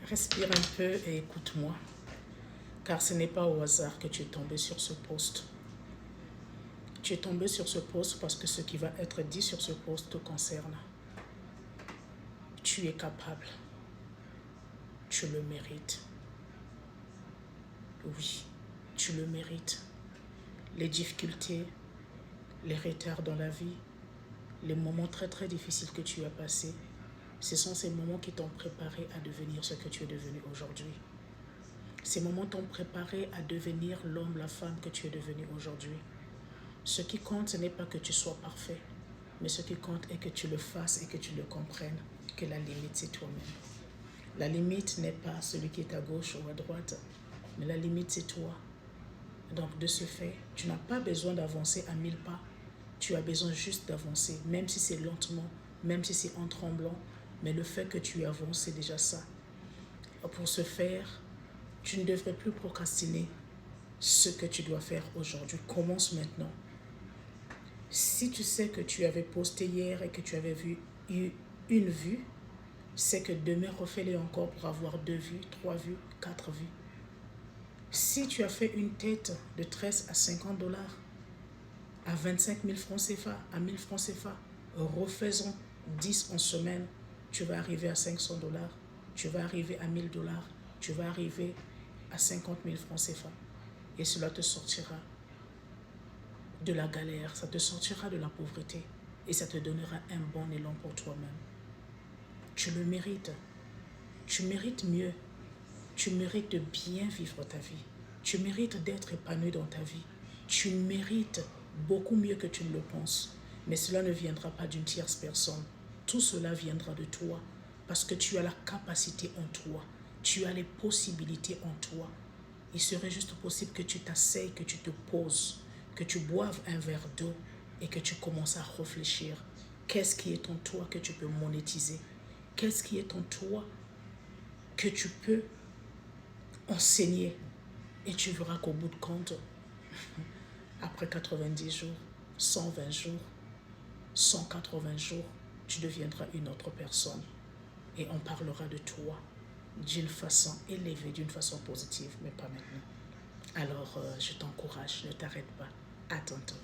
Respire un peu et écoute-moi, car ce n'est pas au hasard que tu es tombé sur ce poste. Tu es tombé sur ce poste parce que ce qui va être dit sur ce poste te concerne. Tu es capable. Tu le mérites. Oui, tu le mérites. Les difficultés, les retards dans la vie, les moments très très difficiles que tu as passés, ce sont ces moments qui t'ont préparé à devenir ce que tu es devenu aujourd'hui. Ces moments t'ont préparé à devenir l'homme, la femme que tu es devenu aujourd'hui. Ce qui compte, ce n'est pas que tu sois parfait, mais ce qui compte est que tu le fasses et que tu le comprennes, que la limite, c'est toi-même. La limite n'est pas celui qui est à gauche ou à droite, mais la limite, c'est toi. Donc, de ce fait, tu n'as pas besoin d'avancer à 1000 pas. Tu as besoin juste d'avancer, même si c'est lentement, même si c'est en tremblant, mais le fait que tu avances, c'est déjà ça. Pour ce faire, tu ne devrais plus procrastiner ce que tu dois faire aujourd'hui. Commence maintenant. Si tu sais que tu avais posté hier et que tu avais eu une vue, c'est que demain, refais-les encore pour avoir 2 vues, 3 vues, 4 vues. Si tu as fait une tête de 13 à 50 dollars, à 25 000 francs CFA, à 1000 francs CFA, refaisons 10 en semaine, tu vas arriver à 500 dollars, tu vas arriver à 1000 dollars, tu vas arriver à 50 000 francs CFA. Et cela te sortira de la galère, ça te sortira de la pauvreté et ça te donnera un bon élan pour toi-même. Tu le mérites. Tu mérites mieux. Tu mérites de bien vivre ta vie. Tu mérites d'être épanoui dans ta vie. Tu mérites beaucoup mieux que tu ne le penses. Mais cela ne viendra pas d'une tierce personne. Tout cela viendra de toi parce que tu as la capacité en toi. Tu as les possibilités en toi. Il serait juste possible que tu t'asseyes, que tu te poses, que tu boives un verre d'eau et que tu commences à réfléchir. Qu'est-ce qui est en toi que tu peux monétiser? Qu'est-ce qui est en toi que tu peux enseigner? Et tu verras qu'au bout de compte, après 90 jours, 120 jours, 180 jours, tu deviendras une autre personne. Et on parlera de toi d'une façon élevée, d'une façon positive, mais pas maintenant. Alors, je t'encourage, ne t'arrête pas. À tantôt.